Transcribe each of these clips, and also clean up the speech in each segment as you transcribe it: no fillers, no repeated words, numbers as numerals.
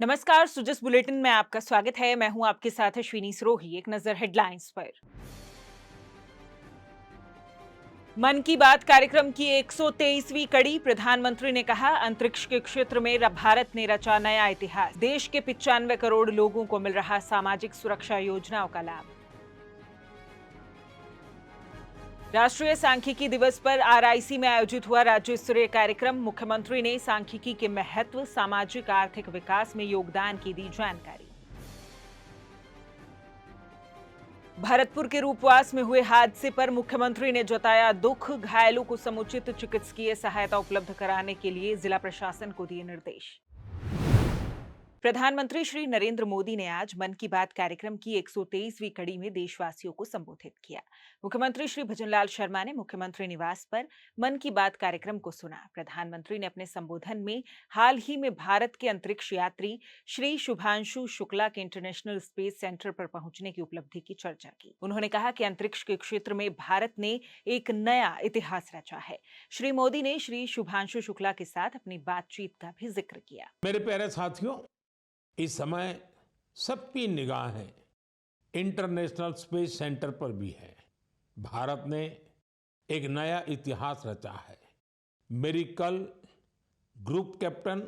नमस्कार, सुजस बुलेटिन में आपका स्वागत है। मैं हूं आपके साथ अश्विनी सरोही। एक नजर हेडलाइंस पर। मन की बात कार्यक्रम की 123वीं कड़ी। प्रधानमंत्री ने कहा, अंतरिक्ष के क्षेत्र में भारत ने रचा नया इतिहास। देश के 95 करोड़ लोगों को मिल रहा सामाजिक सुरक्षा योजनाओं का लाभ। राष्ट्रीय सांख्यिकी दिवस पर आरआईसी में आयोजित हुआ राज्य स्तरीय कार्यक्रम। मुख्यमंत्री ने सांख्यिकी के महत्व, सामाजिक आर्थिक विकास में योगदान की दी जानकारी। भरतपुर के रूपवास में हुए हादसे पर मुख्यमंत्री ने जताया दुख। घायलों को समुचित चिकित्सकीय सहायता उपलब्ध कराने के लिए जिला प्रशासन को दिए निर्देश। प्रधानमंत्री श्री नरेंद्र मोदी ने आज मन की बात कार्यक्रम की 123वीं कड़ी में देशवासियों को संबोधित किया। मुख्यमंत्री श्री भजनलाल शर्मा ने मुख्यमंत्री निवास पर मन की बात कार्यक्रम को सुना। प्रधानमंत्री ने अपने संबोधन में हाल ही में भारत के अंतरिक्ष यात्री श्री शुभांशु शुक्ला के इंटरनेशनल स्पेस सेंटर पर पहुंचने की उपलब्धि की चर्चा की। उन्होंने कहा कि अंतरिक्ष के क्षेत्र में भारत ने एक नया इतिहास रचा है। श्री मोदी ने श्री शुभांशु शुक्ला के साथ अपनी बातचीत का भी जिक्र किया। मेरे प्यारे साथियों, इस समय सबकी निगाहें इंटरनेशनल स्पेस सेंटर पर भी है। भारत ने एक नया इतिहास रचा है। मेरी कल ग्रुप कैप्टन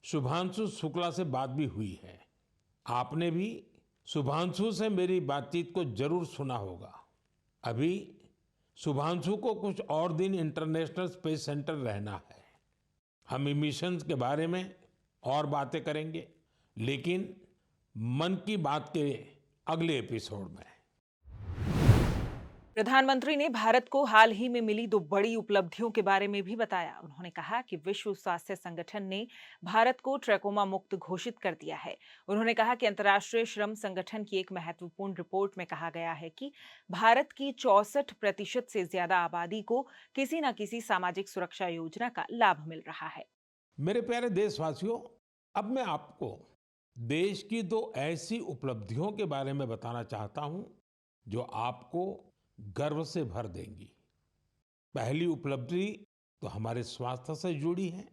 शुभांशु शुक्ला से बात भी हुई है। आपने भी शुभांशु से मेरी बातचीत को जरूर सुना होगा। अभी शुभांशु को कुछ और दिन इंटरनेशनल स्पेस सेंटर रहना है। हम मिशंस के बारे में और बातें करेंगे, लेकिन मन की बात के अगले एपिसोड में। प्रधानमंत्री ने भारत को हाल ही में मिली दो बड़ी उपलब्धियों के बारे में भी बताया। उन्होंने कहा कि विश्व स्वास्थ्य संगठन ने भारत को ट्रैकोमा मुक्त घोषित कर दिया है। उन्होंने कहा कि अंतर्राष्ट्रीय श्रम संगठन की एक महत्वपूर्ण रिपोर्ट में कहा गया है कि भारत की 64% से ज्यादा आबादी को किसी न किसी सामाजिक सुरक्षा योजना का लाभ मिल रहा है। मेरे प्यारे देशवासियों, अब मैं आपको देश की दो ऐसी उपलब्धियों के बारे में बताना चाहता हूं जो आपको गर्व से भर देंगी। पहली उपलब्धि तो हमारे स्वास्थ्य से जुड़ी है।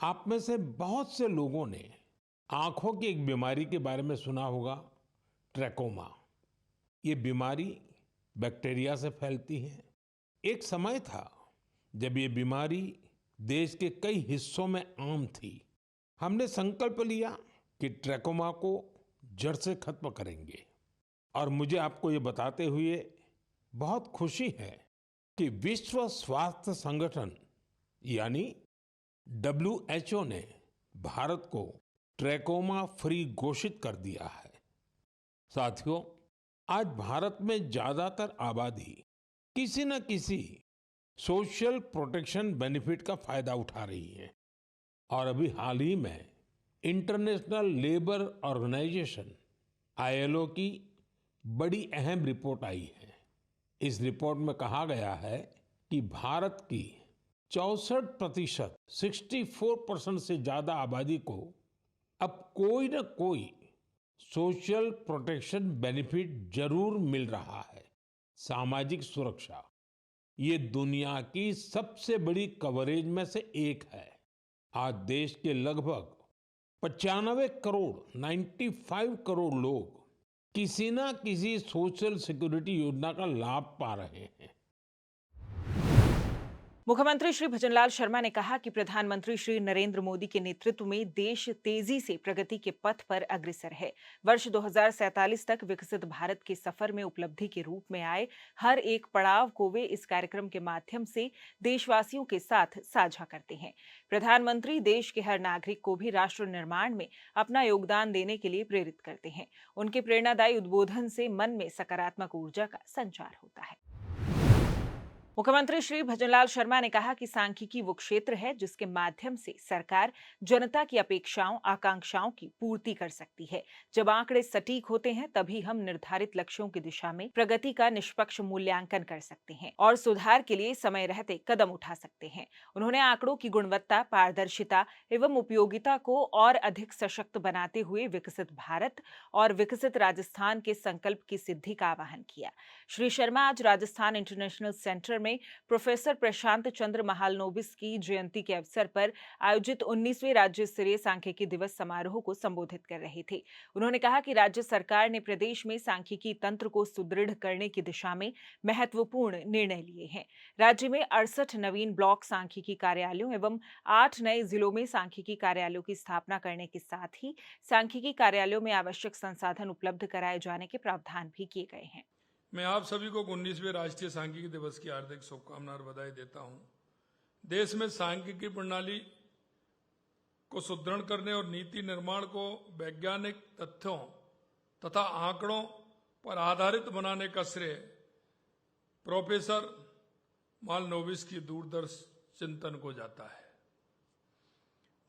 आप में से बहुत से लोगों ने आंखों की एक बीमारी के बारे में सुना होगा, ट्रैकोमा। ये बीमारी बैक्टीरिया से फैलती है। एक समय था जब ये बीमारी देश के कई हिस्सों में आम थी। हमने संकल्प लिया कि ट्रैकोमा को जड़ से खत्म करेंगे। और मुझे आपको ये बताते हुए बहुत खुशी है कि विश्व स्वास्थ्य संगठन यानी WHO ने भारत को ट्रैकोमा फ्री घोषित कर दिया है। साथियों, आज भारत में ज्यादातर आबादी किसी न किसी सोशल प्रोटेक्शन बेनिफिट का फायदा उठा रही है। और अभी हाल ही में इंटरनेशनल लेबर ऑर्गेनाइजेशन ILO की बड़ी अहम रिपोर्ट आई है। इस रिपोर्ट में कहा गया है कि भारत की 64%, 64% से ज्यादा आबादी को अब कोई न कोई सोशल प्रोटेक्शन बेनिफिट जरूर मिल रहा है। सामाजिक सुरक्षा ये दुनिया की सबसे बड़ी कवरेज में से एक है। आज देश के लगभग 95 करोड़ 95 करोड़ लोग किसी ना किसी सोशल सिक्योरिटी योजना का लाभ पा रहे हैं। मुख्यमंत्री श्री भजनलाल शर्मा ने कहा कि प्रधानमंत्री श्री नरेंद्र मोदी के नेतृत्व में देश तेजी से प्रगति के पथ पर अग्रसर है। वर्ष 2047 तक विकसित भारत के सफर में उपलब्धि के रूप में आए हर एक पड़ाव को वे इस कार्यक्रम के माध्यम से देशवासियों के साथ साझा करते हैं। प्रधानमंत्री देश के हर नागरिक को भी राष्ट्र निर्माण में अपना योगदान देने के लिए प्रेरित करते हैं। उनके प्रेरणादायी उद्बोधन से मन में सकारात्मक ऊर्जा का संचार होता है। मुख्यमंत्री श्री भजनलाल शर्मा ने कहा कि सांख्यिकी वो क्षेत्र है जिसके माध्यम से सरकार जनता की अपेक्षाओं, आकांक्षाओं की पूर्ति कर सकती है। जब आंकड़े सटीक होते हैं तभी हम निर्धारित लक्ष्यों की दिशा में प्रगति का निष्पक्ष मूल्यांकन कर सकते हैं और सुधार के लिए समय रहते कदम उठा सकते हैं। उन्होंने आंकड़ों की गुणवत्ता, पारदर्शिता एवं उपयोगिता को और अधिक सशक्त बनाते हुए विकसित भारत और विकसित राजस्थान के संकल्प की सिद्धि का आह्वान किया। श्री शर्मा आज राजस्थान इंटरनेशनल सेंटर में प्रोफेसर प्रशांत चंद्र महालनोबिस की जयंती के अवसर पर आयोजित 19वें राज्य स्तरीय सांख्यिकी दिवस समारोह को संबोधित कर रहे थे। उन्होंने कहा कि राज्य सरकार ने प्रदेश में सांख्यिकी तंत्र को सुदृढ़ करने की दिशा में महत्वपूर्ण निर्णय लिए हैं। राज्य में 68 नवीन ब्लॉक सांख्यिकी कार्यालयों एवं 8 नए जिलों में सांख्यिकी कार्यालयों की स्थापना करने के साथ ही सांख्यिकी कार्यालयों में आवश्यक संसाधन उपलब्ध कराए जाने के प्रावधान भी किए गए हैं। मैं आप सभी को 19वें राष्ट्रीय सांख्यिकी दिवस की हार्दिक शुभकामनाएं और बधाई देता हूं। देश में सांख्यिकी प्रणाली को सुदृढ़ करने और नीति निर्माण को वैज्ञानिक तथ्यों तथा आंकड़ों पर आधारित बनाने का श्रेय प्रोफेसर महालनोबिस की दूरदर्शी चिंतन को जाता है।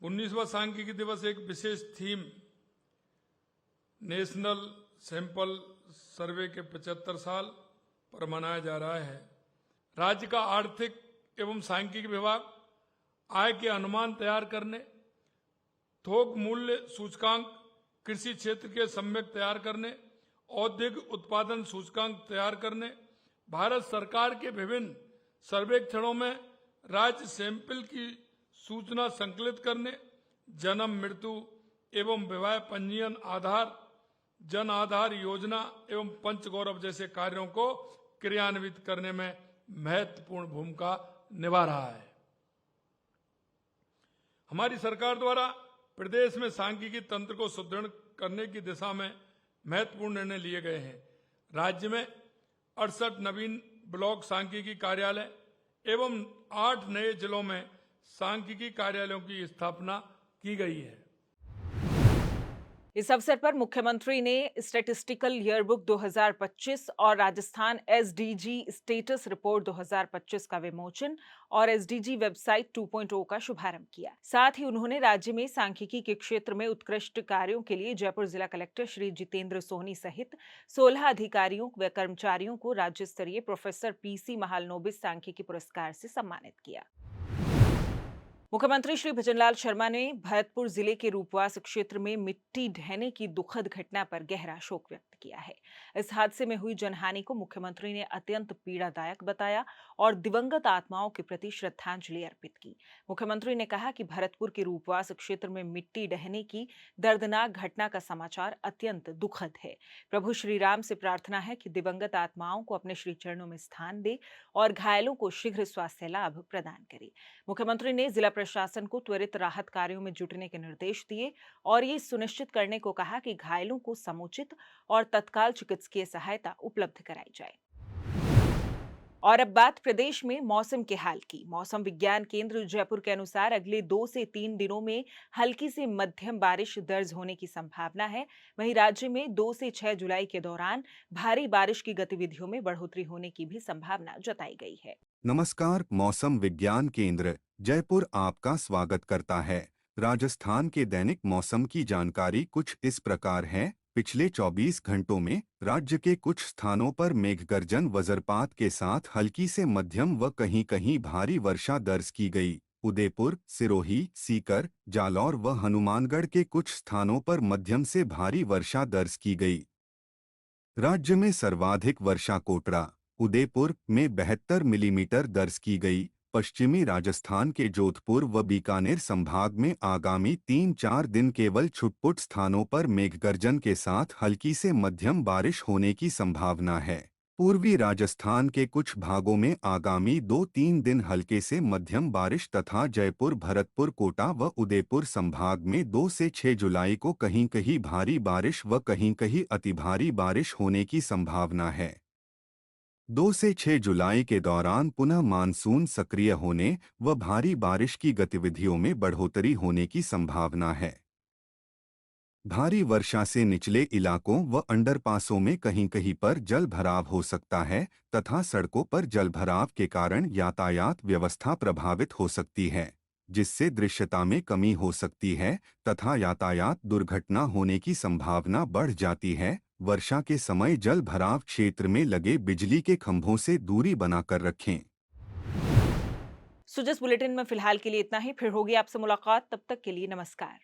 19वां सांख्यिकी दिवस एक विशेष थीम नेशनल सैंपल सर्वे के 75 साल पर मनाया जा रहा है। राज्य का आर्थिक एवं सांख्यिकी विभाग आय के अनुमान तैयार करने, थोक मूल्य सूचकांक, कृषि क्षेत्र के सम्यक तैयार करने, औद्योगिक उत्पादन सूचकांक तैयार करने, भारत सरकार के विभिन्न सर्वेक्षणों में राज्य सैंपल की सूचना संकलित करने, जन्म मृत्यु एवं विवाह पंजीयन आधार, जन आधार योजना एवं पंचगौरव जैसे कार्यों को क्रियान्वित करने में महत्वपूर्ण भूमिका निभा रहा है। हमारी सरकार द्वारा प्रदेश में सांख्यिकी तंत्र को सुदृढ़ करने की दिशा में महत्वपूर्ण निर्णय लिए गए हैं। राज्य में 68 नवीन ब्लॉक सांख्यिकी कार्यालय एवं 8 नए जिलों में सांख्यिकी कार्यालयों की स्थापना की गई है। इस अवसर पर मुख्यमंत्री ने स्टैटिस्टिकल ईयरबुक 2025 और राजस्थान एसडीजी स्टेटस रिपोर्ट 2025 का विमोचन और एसडीजी वेबसाइट 2.0 का शुभारंभ किया। साथ ही उन्होंने राज्य में सांख्यिकी के क्षेत्र में उत्कृष्ट कार्यों के लिए जयपुर जिला कलेक्टर श्री जितेंद्र सोनी सहित 16 अधिकारियों व कर्मचारियों को राज्य स्तरीय प्रोफेसर पीसी महालनोबिस सांख्यिकी पुरस्कार से सम्मानित किया। मुख्यमंत्री श्री भजनलाल शर्मा ने भरतपुर जिले के रूपवास क्षेत्र में मिट्टी ढहने की दुखद घटना पर गहरा शोक व्यक्त किया है। इस हादसे में हुई जनहानि को मुख्यमंत्री ने अत्यंत पीड़ादायक बताया और दिवंगत आत्माओं के प्रति श्रद्धांजलि अर्पित की। मुख्यमंत्री ने कहा कि भरतपुर के रूपवास क्षेत्र में मिट्टी ढहने की दर्दनाक घटना का समाचार अत्यंत दुखद है। प्रभु श्री राम से प्रार्थना है कि दिवंगत आत्माओं को अपने श्री चरणों में स्थान दे और घायलों को शीघ्र स्वास्थ्य लाभ प्रदान करे। मुख्यमंत्री ने जिला प्रशासन को त्वरित राहत कार्यों में जुटने के निर्देश दिए और ये सुनिश्चित करने को कहा कि घायलों को समुचित और तत्काल चिकित्सकीय सहायता उपलब्ध कराई जाए। और अब बात प्रदेश में मौसम के हाल की। मौसम विज्ञान केंद्र जयपुर के अनुसार अगले 2 से 3 दिनों में हल्की से मध्यम बारिश दर्ज होने की संभावना है। वहीं राज्य में 2 से 6 जुलाई के दौरान भारी बारिश की गतिविधियों में बढ़ोतरी होने की भी संभावना जताई गई है। नमस्कार, मौसम विज्ञान केंद्र जयपुर आपका स्वागत करता है। राजस्थान के दैनिक मौसम की जानकारी कुछ इस प्रकार है। पिछले 24 घंटों में राज्य के कुछ स्थानों पर मेघगर्जन वज्रपात के साथ हल्की से मध्यम व कहीं-कहीं भारी वर्षा दर्ज की गई। उदयपुर, सिरोही, सीकर, जालौर व हनुमानगढ़ के कुछ स्थानों पर मध्यम से भारी वर्षा दर्ज की गई। राज्य में सर्वाधिक वर्षा कोटरा, उदयपुर में 72 मिलीमीटर दर्ज की गई। पश्चिमी राजस्थान के जोधपुर व बीकानेर संभाग में आगामी 3-4 दिन केवल छुटपुट स्थानों पर मेघगर्जन के साथ हल्की से मध्यम बारिश होने की संभावना है। पूर्वी राजस्थान के कुछ भागों में आगामी 2-3 दिन हल्के से मध्यम बारिश तथा जयपुर, भरतपुर, कोटा व उदयपुर संभाग में 2 से 6 जुलाई को कहीं-कहीं भारी बारिश व कहीं-कहीं अतिभारी बारिश होने की संभावना है। 2 से 6 जुलाई के दौरान पुनः मानसून सक्रिय होने व भारी बारिश की गतिविधियों में बढ़ोतरी होने की संभावना है। भारी वर्षा से निचले इलाकों व अंडरपासों में कहीं-कहीं पर जल भराव हो सकता है तथा सड़कों पर जल भराव के कारण यातायात व्यवस्था प्रभावित हो सकती है, जिससे दृश्यता में कमी हो सकती है तथा यातायात दुर्घटना होने की संभावना बढ़ जाती है। वर्षा के समय जल भराव क्षेत्र में लगे बिजली के खंभों से दूरी बनाकर रखें। सुजस बुलेटिन में फिलहाल के लिए इतना ही। फिर होगी आपसे मुलाकात, तब तक के लिए नमस्कार।